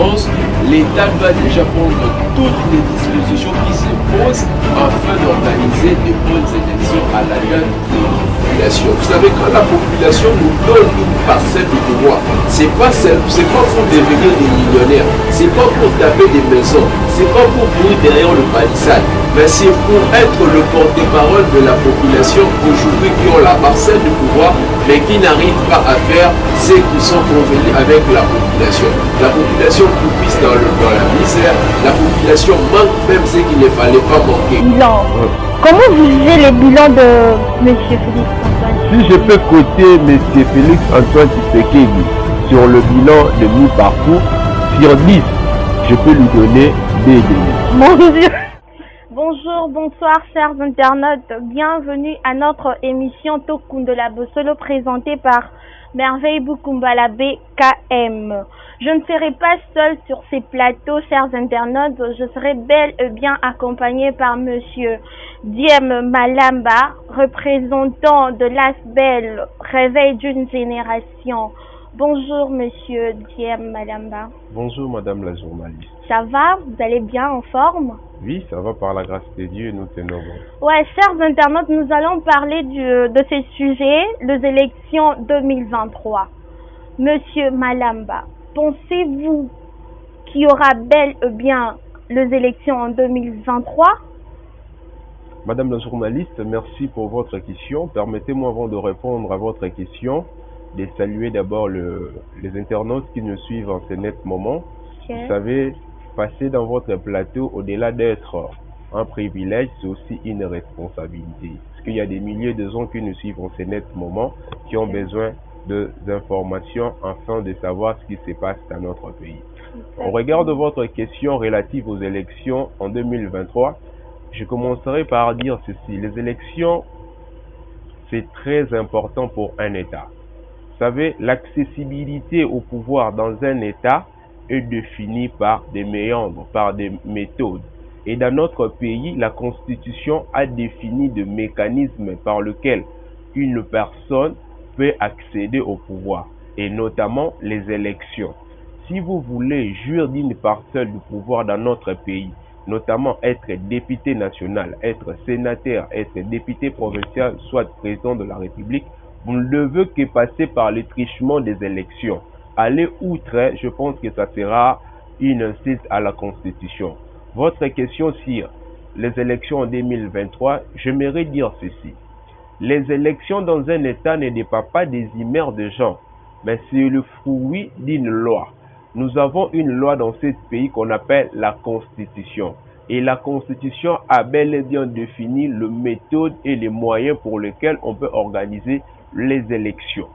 2011, l'État doit déjà prendre toutes les dispositions qui s'imposent afin d'organiser de bonnes élections à la gueule des populations. Vous savez, quand la population nous donne une parcelle de pouvoir, c'est pas pour devenir des millionnaires, c'est pas pour taper des maisons, c'est pas pour courir derrière le palissade, mais c'est pour être le porte-parole de la population aujourd'hui qui ont la parcelle de pouvoir, mais qui n'arrivent pas à faire ce qui sont convenus avec la population. La population croupisse dans la misère, la population manque même ce qu'il ne fallait pas manquer. Bilan. Comment vous jugez les bilans de M. Félix Antoine? Si je peux coter M. Félix Antoine Tshisekedi sur le bilan de mi-parcours, sur 10, je peux lui donner des données. Mon Dieu. Bonjour, bonsoir chers internautes, bienvenue à notre émission Tokunda Bosolo présentée par Merveille Bukumbala BKM. Je ne serai pas seule sur ces plateaux, chers internautes, je serai bel et bien accompagnée par Monsieur Diem Malamba, représentant de l'ASBEL, Réveil d'une génération. Bonjour Monsieur Diem Malamba. Bonjour Madame la journaliste. Ça va? Vous allez bien, en forme? Oui, ça va par la grâce de Dieu, nous tenons bon. Ouais, chers internautes, nous allons parler de ces sujets, les élections 2023. Monsieur Malamba, pensez-vous qu'il y aura bel et bien les élections en 2023? Madame la journaliste, merci pour votre question. Permettez-moi avant de répondre à votre question, de saluer d'abord les internautes qui nous suivent en ce net moment. Okay. Vous savez, passer dans votre plateau, au-delà d'être un privilège, c'est aussi une responsabilité. Parce qu'il y a des milliers de gens qui nous suivent en ce net moment, qui ont besoin d'informations afin de savoir ce qui se passe dans notre pays. Au regard de votre question relative aux élections en 2023, je commencerai par dire ceci. Les élections, c'est très important pour un État. Vous savez, l'accessibilité au pouvoir dans un État est définie par des méandres, par des méthodes. Et dans notre pays, la Constitution a défini des mécanismes par lesquels une personne peut accéder au pouvoir, et notamment les élections. Si vous voulez jouir d'une parcelle du pouvoir dans notre pays, notamment être député national, être sénateur, être député provincial, soit président de la République, vous ne devez que passer par le trichement des élections. Aller outre, je pense que ça sera une insulte à la Constitution. Votre question sur les élections en 2023, j'aimerais dire ceci. Les élections dans un État ne dépendent pas des humeurs de gens, mais c'est le fruit d'une loi. Nous avons une loi dans ce pays qu'on appelle la Constitution. Et la Constitution a bel et bien défini les méthodes et les moyens pour lesquels on peut organiser les élections.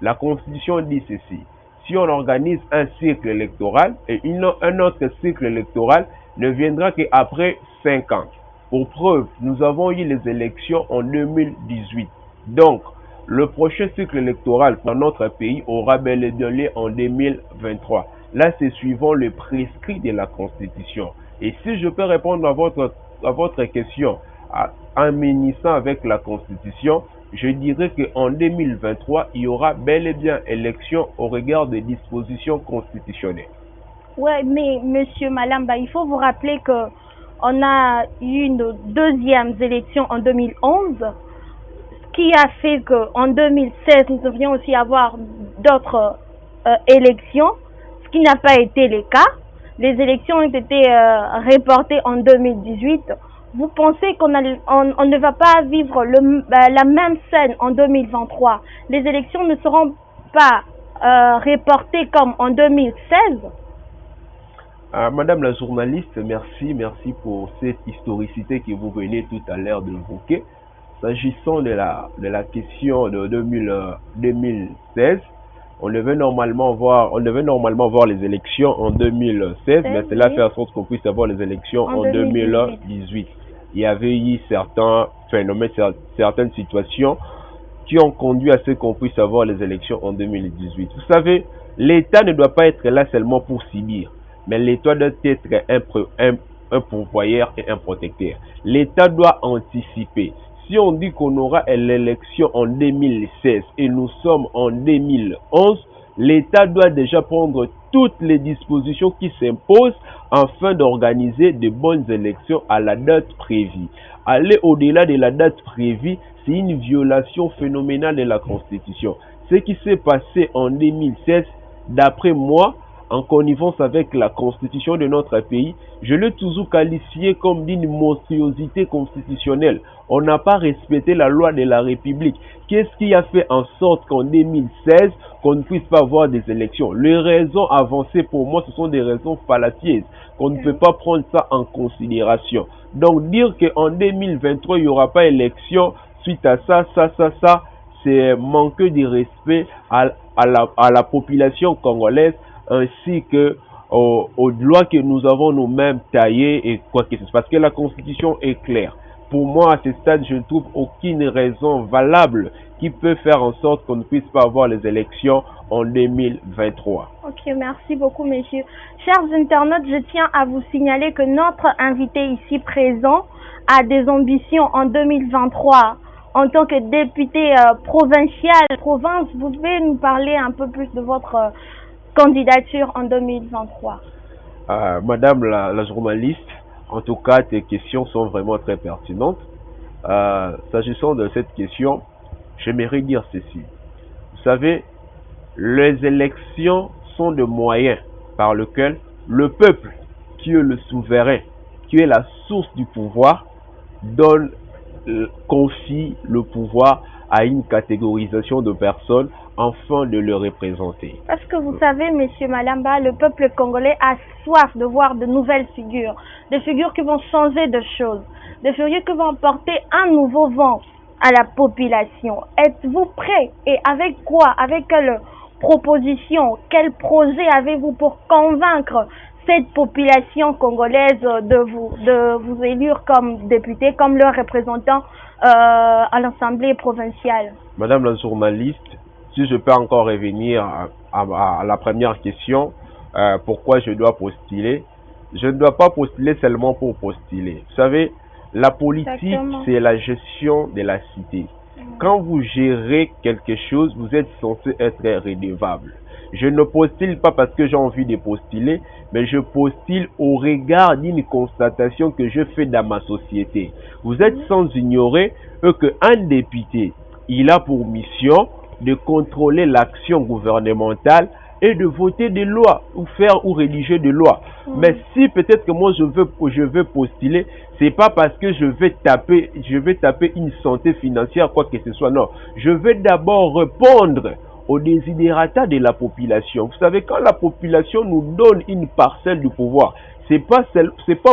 La Constitution dit ceci. Si on organise un cycle électoral et un autre cycle électoral ne viendra qu'après 5 ans. Pour preuve, nous avons eu les élections en 2018. Donc, le prochain cycle électoral dans notre pays aura bel et bien lieu en 2023. Là, c'est suivant le prescrit de la Constitution. Et si je peux répondre à votre question en m'unissant avec la Constitution, je dirais qu'en 2023, il y aura bel et bien élection au regard des dispositions constitutionnelles. Ouais, mais Monsieur Malamba, il faut vous rappeler que on a eu une deuxième élection en 2011, ce qui a fait qu'en 2016, nous devrions aussi avoir d'autres élections, ce qui n'a pas été le cas. Les élections ont été reportées en 2018. Vous pensez qu'on ne va pas vivre la même scène en 2023? Les élections ne seront pas reportées comme en 2016? Madame la journaliste, merci pour cette historicité que vous venez tout à l'heure d'évoquer. S'agissant de la question de 2016, on devait normalement voir les élections en 2016, mais cela fait en sorte qu'on puisse avoir les élections en 2018. Il y avait eu certains phénomènes, certaines situations qui ont conduit à ce qu'on puisse avoir les élections en 2018. Vous savez, l'État ne doit pas être là seulement pour subir, mais l'État doit être un pourvoyeur et un protecteur. L'État doit anticiper. Si on dit qu'on aura l'élection en 2016 et nous sommes en 2011, l'État doit déjà prendre toutes les dispositions qui s'imposent afin d'organiser de bonnes élections à la date prévue. Aller au-delà de la date prévue, c'est une violation phénoménale de la Constitution. Ce qui s'est passé en 2016, d'après moi, en connivence avec la Constitution de notre pays, je l'ai toujours qualifié comme d'une monstruosité constitutionnelle. On n'a pas respecté la loi de la République. Qu'est-ce qui a fait en sorte qu'en 2016, qu'on ne puisse pas avoir des élections? Les raisons avancées pour moi, ce sont des raisons fallacieuses, qu'on ne peut pas prendre ça en considération. Donc dire qu'en 2023, il n'y aura pas élection suite à ça, c'est manquer de respect à la population congolaise, ainsi que aux lois que nous avons nous-mêmes taillées et quoi que ce soit. Parce que la Constitution est claire. Pour moi, à ce stade, je ne trouve aucune raison valable qui peut faire en sorte qu'on ne puisse pas avoir les élections en 2023. Ok, merci beaucoup, messieurs. Chers internautes, je tiens à vous signaler que notre invité ici présent a des ambitions en 2023. En tant que député provincial, province, vous pouvez nous parler un peu plus de votre candidature en 2023? Madame la journaliste, en tout cas, tes questions sont vraiment très pertinentes. S'agissant de cette question, j'aimerais dire ceci. Vous savez, les élections sont des moyens par lesquels le peuple, qui est le souverain, qui est la source du pouvoir, confie le pouvoir à une catégorisation de personnes afin de le représenter. Parce que vous savez, Monsieur Malamba, le peuple congolais a soif de voir de nouvelles figures, des figures qui vont changer de choses, des figures qui vont apporter un nouveau vent à la population. Êtes-vous prêt? Et avec quoi? Avec quelle proposition? Quel projet avez-vous pour convaincre cette population congolaise de vous élire comme député, comme leur représentant à l'Assemblée provinciale? Madame la journaliste, si je peux encore revenir à la première question, pourquoi je dois postuler? Je ne dois pas postuler seulement pour postuler. Vous savez, la politique, c'est la gestion de la cité. Quand vous gérez quelque chose, vous êtes censé être redevable. Je ne postule pas parce que j'ai envie de postuler, mais je postule au regard d'une constatation que je fais dans ma société. Vous êtes sans ignorer qu'un député, il a pour mission de contrôler l'action gouvernementale et de voter des lois ou faire ou rédiger des lois. Mais si peut-être que moi je veux postuler, c'est pas parce que je vais taper une santé financière, quoi que ce soit. Non, je vais d'abord répondre aux desiderata de la population. Vous savez, quand la population nous donne une parcelle du pouvoir, c'est pas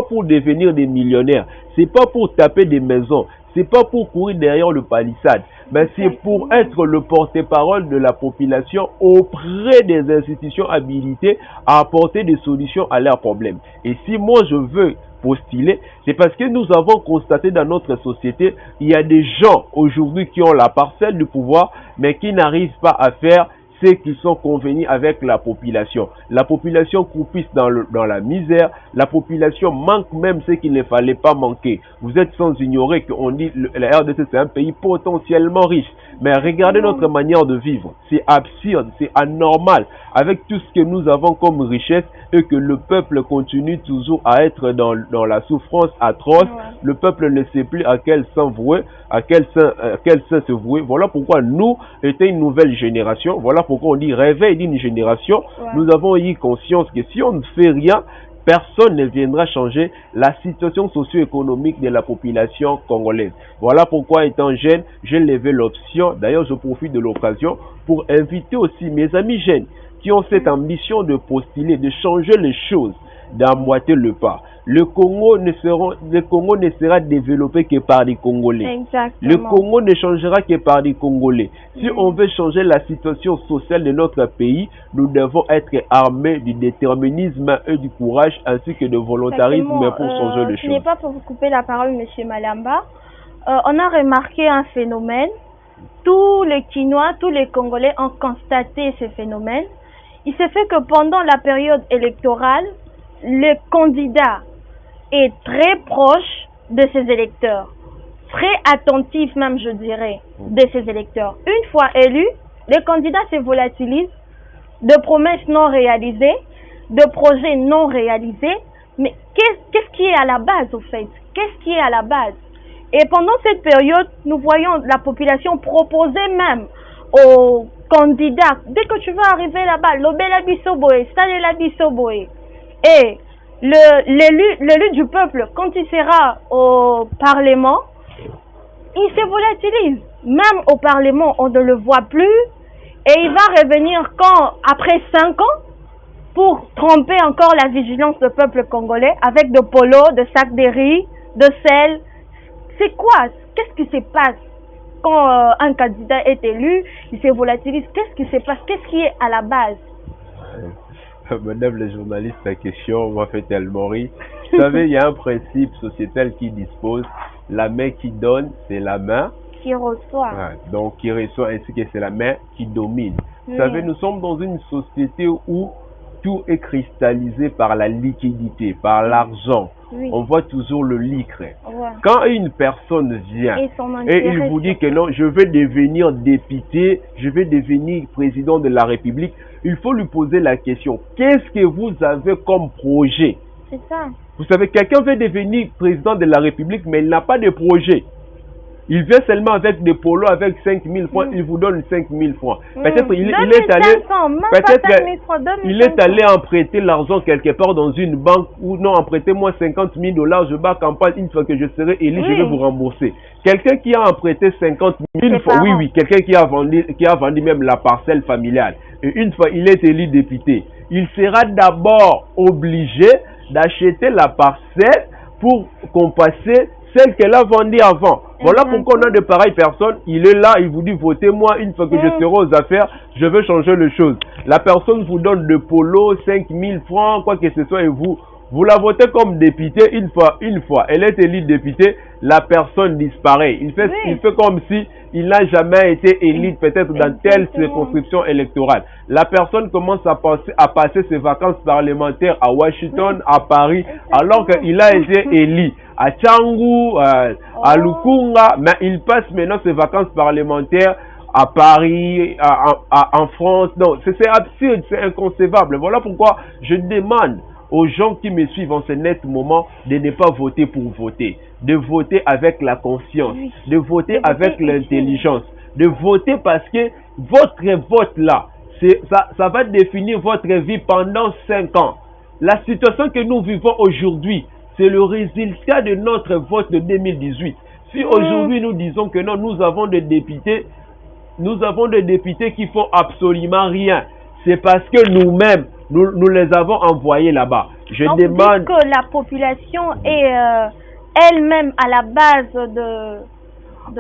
pour devenir des millionnaires, c'est pas pour taper des maisons, c'est pas pour courir derrière le palissade, mais c'est pour être le porte-parole de la population auprès des institutions habilitées à apporter des solutions à leurs problèmes. Et si moi je veux postuler, c'est parce que nous avons constaté dans notre société, il y a des gens aujourd'hui qui ont la parcelle du pouvoir, mais qui n'arrivent pas à faire ce qui sont convenus avec la population. La population croupisse dans la misère, la population manque même ce qu'il ne fallait pas manquer. Vous êtes sans ignorer qu'on dit que la RDC c'est un pays potentiellement riche, mais regardez notre manière de vivre. C'est absurde, c'est anormal, avec tout ce que nous avons comme richesse et que le peuple continue toujours à être dans la souffrance atroce. Le peuple ne sait plus à quel saint vouer, à quel saint se vouer. Voilà pourquoi nous, étant une nouvelle génération, voilà pourquoi on dit réveil d'une génération, nous avons eu conscience que si on ne fait rien, personne ne viendra changer la situation socio-économique de la population congolaise. Voilà pourquoi, étant jeune, j'ai levé l'option. D'ailleurs, je profite de l'occasion pour inviter aussi mes amis jeunes qui ont cette ambition de postuler, de changer les choses, d'emboîter le pas. Le Congo ne sera développé que par des Congolais. Exactement. Le Congo ne changera que par des Congolais. Si on veut changer la situation sociale de notre pays, nous devons être armés du déterminisme et du courage ainsi que de volontarisme pour changer les choses. Ce n'est pas pour vous couper la parole, M. Malamba. On a remarqué un phénomène. Tous les Quinois, tous les Congolais ont constaté ce phénomène. Il se fait que pendant la période électorale, le candidat est très proche de ses électeurs, très attentif même, je dirais, de ses électeurs. Une fois élu, le candidat se volatilise, de promesses non réalisées, de projets non réalisés. Mais qu'est-ce qui est à la base, au fait? Qu'est-ce qui est à la base? Et pendant cette période, nous voyons la population proposer même aux candidats, dès que tu vas arriver là-bas, l'obéla bisoboé, salela bisoboé. Et l'élu du peuple, quand il sera au Parlement, il se volatilise. Même au Parlement, on ne le voit plus. Et il va revenir après 5 ans, pour tromper encore la vigilance du peuple congolais avec de polo, de sacs de riz, de sel. C'est quoi? Qu'est-ce qui se passe quand un candidat est élu? Il se volatilise. Qu'est-ce qui se passe? Qu'est-ce qui est à la base? Madame la journaliste, la question m'a fait tellement rire. Vous savez, il y a un principe sociétal qui dispose, la main qui donne, c'est la main qui reçoit. Donc, qui reçoit, ainsi que c'est la main qui domine. Vous savez, nous sommes dans une société où tout est cristallisé par la liquidité, par l'argent. On voit toujours le liquide. Quand une personne vient et il vous dit que non, je veux devenir député, je veux devenir président de la République, il faut lui poser la question, qu'est-ce que vous avez comme projet? C'est ça. Vous savez, quelqu'un veut devenir président de la République, mais il n'a pas de projet. Il vient seulement avec des polos, avec 5 000 francs, il vous donne 5 000 francs. Peut-être il est allé emprunter l'argent quelque part dans une banque, ou non, empruntez-moi 50 000 $, je bats campagne, une fois que je serai élu, je vais vous rembourser. Quelqu'un qui a emprunté 50 000 francs, oui, quelqu'un qui a vendu même la parcelle familiale, et une fois il est élu député, il sera d'abord obligé d'acheter la parcelle pour compenser celle qu'elle a vendue avant. Voilà pourquoi on a de pareilles personnes. Il est là, il vous dit votez-moi, une fois que je serai aux affaires, je veux changer les choses. La personne vous donne de polo, 5 000 francs, quoi que ce soit, et vous la votez comme député. Une fois, elle est élue députée, la personne disparaît. Il fait comme si il n'a jamais été élu, peut-être dans telle circonscription électorale. La personne commence à passer ses vacances parlementaires à Washington, à Paris, alors qu'il a été élu à Tchangou, à Lukunga, mais il passe maintenant ses vacances parlementaires à Paris, en France. Non, c'est absurde, c'est inconcevable. Voilà pourquoi je demande aux gens qui me suivent en ce net moment de ne pas voter pour voter, de voter avec la conscience, de voter avec l'intelligence, de voter parce que votre vote là, ça va définir votre vie pendant 5 ans. La situation que nous vivons aujourd'hui, c'est le résultat de notre vote de 2018. Si aujourd'hui nous disons que non, nous avons des députés qui font absolument rien, c'est parce que nous-mêmes, nous les avons envoyés là-bas. Je demande que la population est elle-même à la base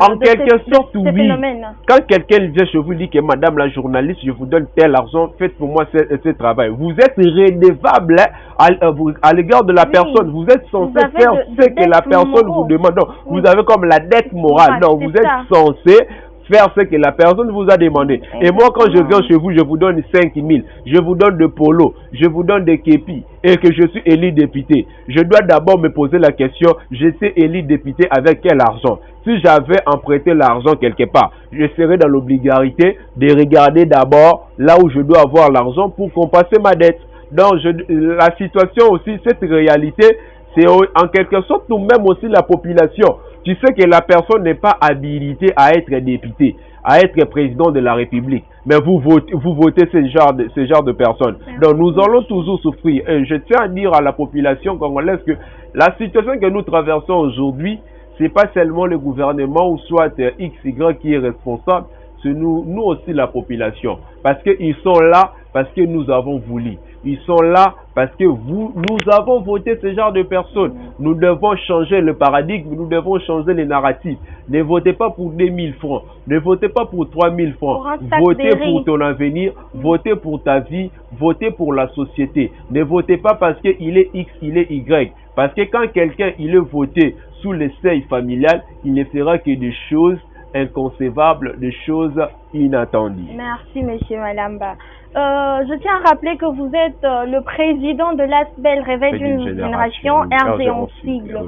en quelque sorte, oui. Phénomène. Quand quelqu'un vient chez vous, dit que madame la journaliste, je vous donne tel argent, faites pour moi ce travail. Vous êtes redevable à l'égard de la personne. Vous êtes censé faire ce que la personne vous demande. Donc, vous avez comme la dette morale. Donc, vous êtes censé faire ce que la personne vous a demandé. Et moi, quand je viens chez vous, je vous donne 5 000. Je vous donne de polo. Je vous donne des képis. Et que je suis élu député. Je dois d'abord me poser la question, j'étais élu député avec quel argent? Si j'avais emprunté l'argent quelque part, je serais dans l'obligation de regarder d'abord là où je dois avoir l'argent pour compenser ma dette. Donc, la situation aussi, cette réalité, c'est en quelque sorte nous-mêmes aussi la population. Tu sais que la personne n'est pas habilitée à être député, à être président de la République. Mais vous votez ce genre de personnes. Donc nous allons toujours souffrir. Et je tiens à dire à la population congolaise que la situation que nous traversons aujourd'hui, c'est pas seulement le gouvernement ou soit XY qui est responsable, c'est nous aussi la population. Parce qu'ils sont là, parce que nous avons voulu. Ils sont là parce que nous avons voté ce genre de personnes. Nous devons changer le paradigme, nous devons changer les narratifs. Ne votez pas pour 2000 francs, ne votez pas pour 3000 francs. Votez pour ton avenir, votez pour ta vie, votez pour la société. Ne votez pas parce qu'il est X, il est Y. Parce que quand quelqu'un il est voté sous le seuil familial, il ne fera que des choses inconcevables, des choses inattendues. Merci, monsieur Malamba. Je tiens à rappeler que vous êtes le président de l'ASBEL, Réveil d'une génération, RG en sigle.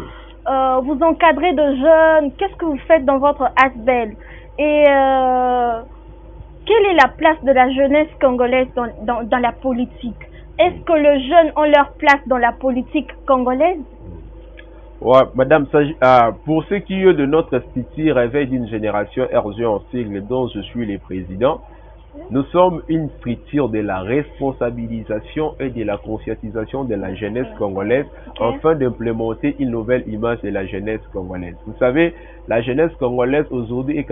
Vous encadrez de jeunes. Qu'est-ce que vous faites dans votre ASBEL? Et quelle est la place de la jeunesse congolaise dans la politique? est-ce que les jeunes ont leur place dans la politique congolaise? Ouais, madame, pour ce qui est de notre institut Réveil d'une génération RG en sigle dont je suis le président, nous sommes une structure de la responsabilisation et de la conscientisation de la jeunesse congolaise afin d'implémenter une nouvelle image de la jeunesse congolaise. Vous savez, la jeunesse congolaise aujourd'hui est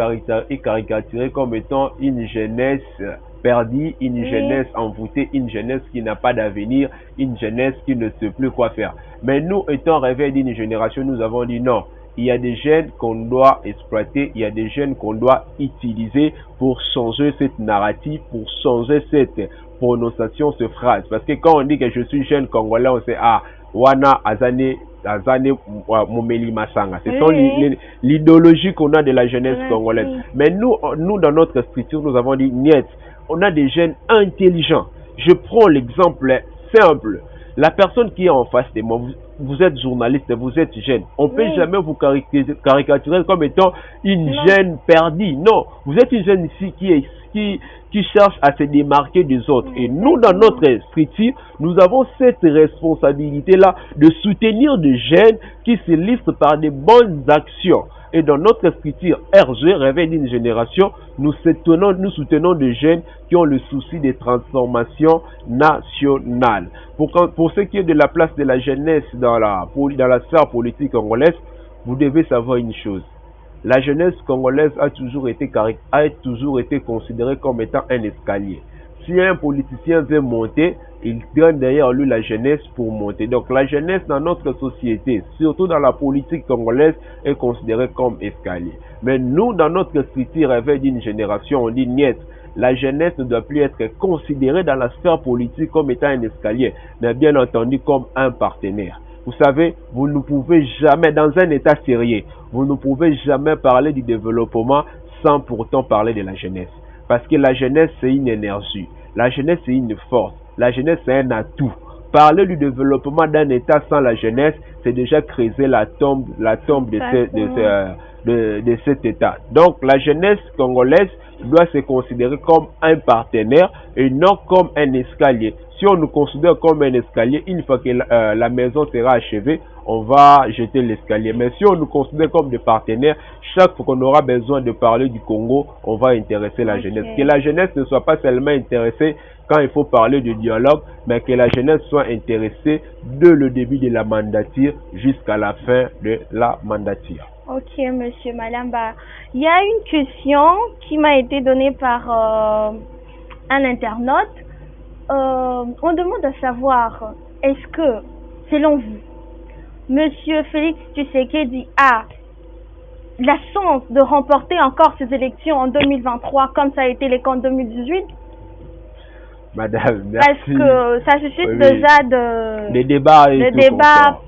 caricaturée comme étant une jeunesse perdue, une jeunesse envoûtée, une jeunesse qui n'a pas d'avenir, une jeunesse qui ne sait plus quoi faire. Mais nous, étant Réveil d'une génération, nous avons dit non. Il y a des jeunes qu'on doit exploiter, il y a des jeunes qu'on doit utiliser pour changer cette narrative, pour changer cette prononciation, cette phrase. Parce que quand on dit que je suis jeune congolais, on sait, ah, wana azane Momeli Masanga. Ce sont l'idéologie qu'on a de la jeunesse congolaise. Mais nous, dans notre structure, nous avons dit, niet, on a des jeunes intelligents. Je prends l'exemple simple. La personne qui est en face de moi, vous êtes journaliste, vous êtes jeune. On ne peut jamais vous caricaturer comme étant une jeune perdue. Non, vous êtes une jeune ici qui cherche à se démarquer des autres. Et nous, dans notre structure, nous avons cette responsabilité-là de soutenir des jeunes qui se livrent par des bonnes actions. Et dans notre structure RG, Réveil d'une génération, nous soutenons des jeunes qui ont le souci des transformations nationales. Pour ce qui est de la place de la jeunesse dans la sphère politique congolaise, vous devez savoir une chose. La jeunesse congolaise a toujours été considérée comme étant un escalier. Si un politicien veut monter, il donne derrière lui la jeunesse pour monter. Donc la jeunesse dans notre société, surtout dans la politique congolaise, est considérée comme escalier. Mais nous, dans notre structure Réveil d'une génération, on dit niet. La jeunesse ne doit plus être considérée dans la sphère politique comme étant un escalier, mais bien entendu comme un partenaire. Vous savez, vous ne pouvez jamais, dans un état sérieux, vous ne pouvez jamais parler du développement sans pourtant parler de la jeunesse. Parce que la jeunesse, c'est une énergie. La jeunesse, c'est une force. La jeunesse, c'est un atout. Parler du développement d'un État sans la jeunesse, c'est déjà creuser la tombe de cet État. Donc, la jeunesse congolaise doit se considérer comme un partenaire et non comme un escalier. Si on nous considère comme un escalier, une fois que la maison sera achevée, on va jeter l'escalier. Mais si on nous considère comme des partenaires, chaque fois qu'on aura besoin de parler du Congo, on va intéresser la jeunesse. Que la jeunesse ne soit pas seulement intéressée quand il faut parler de dialogue, mais que la jeunesse soit intéressée dès le début de la mandature jusqu'à la fin de la mandature. Ok, monsieur Malamba. Il y a une question qui m'a été donnée par un internaute. On demande à savoir, est-ce que, selon vous, monsieur Félix Tshisekedi a la chance de remporter encore ces élections en 2023 comme ça a été le cas en 2018? Madame, merci. Parce que ça suscite déjà des débats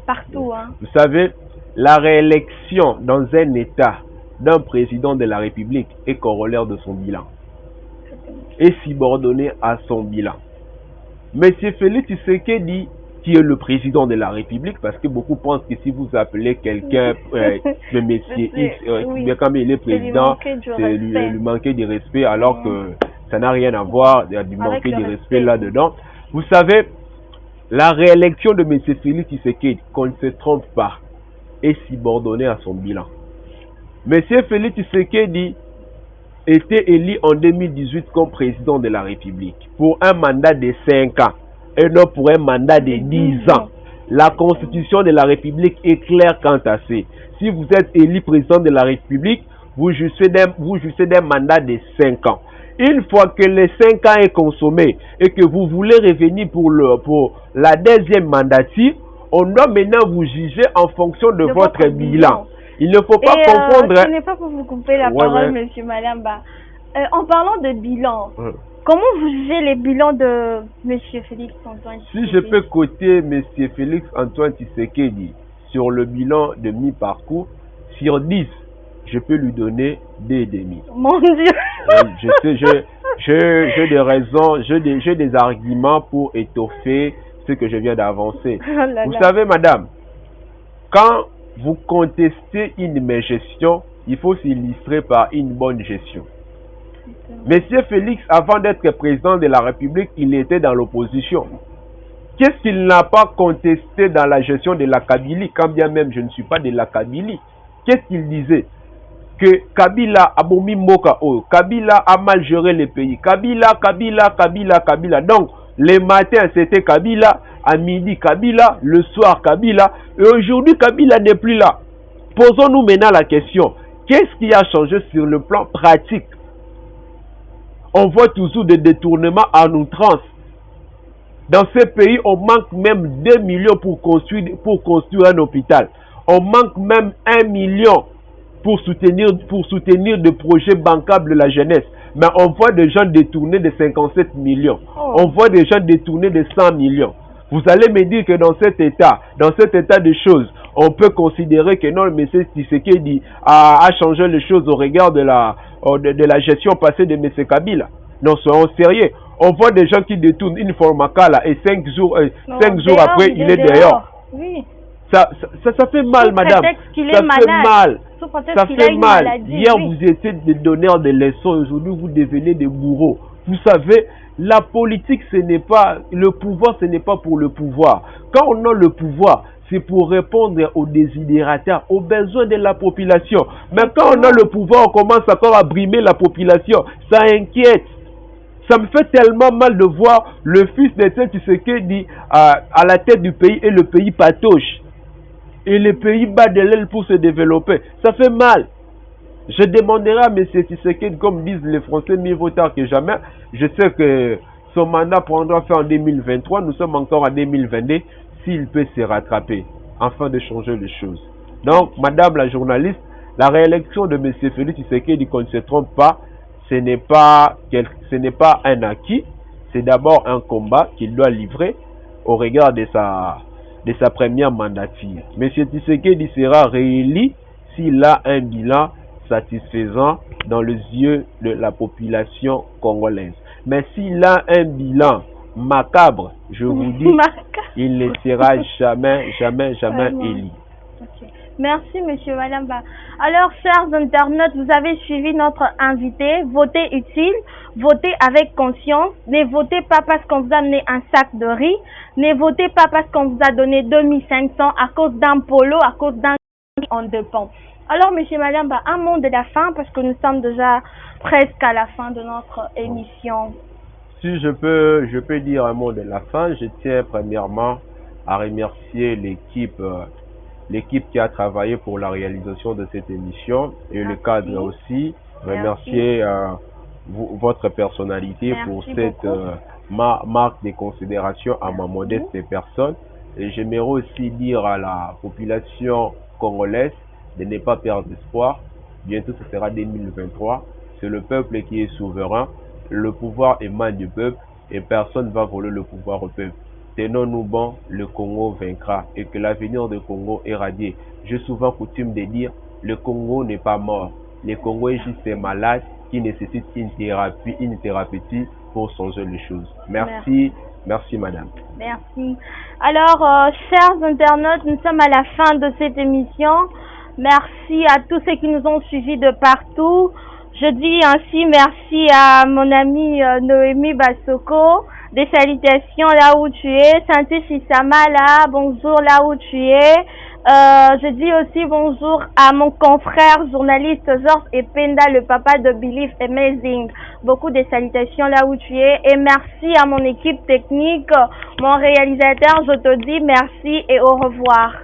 partout. Hein. Vous savez, la réélection dans un État d'un président de la République est corollaire de son bilan. Est subordonné à son bilan. Monsieur Félix Tshisekedi, qui est le président de la République, parce que beaucoup pensent que si vous appelez quelqu'un le Monsieur X, comme il est président, c'est lui manquer de respect, alors que ça n'a rien à voir, il y a du manquer de respect là-dedans. Vous savez, la réélection de Monsieur Félix Tshisekedi, qu'on ne se trompe pas, est subordonnée à son bilan. Monsieur Félix Tshisekedi était élu en 2018 comme président de la République pour un mandat de 5 ans et non pour un mandat de 10 ans. La constitution de la République est claire quant à ça. Si vous êtes élu président de la République, vous jouissez d'un mandat de 5 ans. Une fois que les 5 ans est consommé et que vous voulez revenir pour la deuxième mandature, on doit maintenant vous juger en fonction de votre bilan. Il ne faut pas confondre. Ce n'est pas pour vous couper la parole, monsieur Malamba. En parlant de bilan, comment vous jugez les bilans de monsieur Félix Antoine Tshisekedi? Si je peux coter monsieur Félix Antoine Tshisekedi sur le bilan de mi-parcours, sur 10, je peux lui donner 2,5. Mon Dieu! J'ai des raisons, j'ai des arguments pour étoffer ce que je viens d'avancer. Vous savez, madame, quand vous contestez une gestion, il faut s'illustrer par une bonne gestion. Monsieur Félix, avant d'être président de la République, il était dans l'opposition. Qu'est-ce qu'il n'a pas contesté dans la gestion de la Kabylie, quand bien même je ne suis pas de la Kabylie? Qu'est-ce qu'il disait? Que Kabila a bomi Moka, Kabila a mal géré le pays. Kabila. Donc, les matins, c'était Kabila, à midi, Kabila, le soir, Kabila. Et aujourd'hui, Kabila n'est plus là. Posons-nous maintenant la question. Qu'est-ce qui a changé sur le plan pratique? On voit toujours des détournements en outrance. Dans ce pays, on manque même 2 millions pour construire un hôpital. On manque même 1 million pour soutenir des projets bancables de la jeunesse. Mais on voit des gens détourner de 57 millions. On voit des gens détourner de 100 millions. Vous allez me dire que dans cet état de choses, on peut considérer que non, M. Tshisekedi a changé les choses au regard de la gestion passée de M. Kabila. Non, soyons sérieux. On voit des gens qui détournent une formacala et 5 jours après, il est dehors. Oui. Ça fait mal, madame. Ça fait mal. Hier, vous étiez des donneurs de leçons. Aujourd'hui, vous devenez des bourreaux. Vous savez, la politique, ce n'est pas le pouvoir, ce n'est pas pour le pouvoir. Quand on a le pouvoir, c'est pour répondre aux désidérateurs, aux besoins de la population. Mais quand on a le pouvoir, on commence encore à brimer la population. Ça inquiète. Ça me fait tellement mal de voir le fils de Tshisekedi à la tête du pays et le pays patauge. Et le pays bat de l'aile pour se développer. Ça fait mal. Je demanderai à M. Tshisekedi, comme disent les Français, mieux vaut tard que jamais. Je sais que son mandat prendra fin en 2023. Nous sommes encore en 2022. S'il peut se rattraper, afin de changer les choses. Donc, madame la journaliste, la réélection de M. Félix Tshisekedi, qu'on ne se trompe pas, ce n'est pas un acquis. C'est d'abord un combat qu'il doit livrer au regard de sa première mandature. M. Tshisekedi sera réélu s'il a un bilan satisfaisant dans les yeux de la population congolaise. Mais s'il a un bilan macabre, je vous dis, il ne sera jamais élu. Okay. Merci, M. Malamba. Alors, chers internautes, vous avez suivi notre invité. Votez utile, votez avec conscience. Ne votez pas parce qu'on vous a amené un sac de riz. Ne votez pas parce qu'on vous a donné 2500 à cause d'un polo, à cause d'un en deux ponts. Alors, M. Malamba, un mot de la fin parce que nous sommes déjà presque à la fin de notre émission. Si je peux dire un mot de la fin, je tiens premièrement à remercier l'équipe qui a travaillé pour la réalisation de cette émission et le cadre aussi. Remercier votre personnalité pour cette marque de considération à ma modeste personne. Et j'aimerais aussi dire à la population congolaise de ne pas perdre espoir. Bientôt ce sera 2023. C'est le peuple qui est souverain. Le pouvoir émane du peuple et personne ne va voler le pouvoir au peuple. Tenons-nous bon, le Congo vaincra et que l'avenir du Congo est radieux. J'ai souvent coutume de dire, le Congo n'est pas mort. Le Congo est juste malade qui nécessite une thérapie pour changer les choses. Merci madame. Merci. Alors, chers internautes, nous sommes à la fin de cette émission. Merci à tous ceux qui nous ont suivis de partout. Je dis ainsi merci à mon amie Noémie Bassoko. Des salutations là où tu es. Santé Sisama là, bonjour là où tu es. Je dis aussi bonjour à mon confrère journaliste Georges Ependa, le papa de Believe Amazing. Beaucoup de salutations là où tu es. Et merci à mon équipe technique, mon réalisateur. Je te dis merci et au revoir.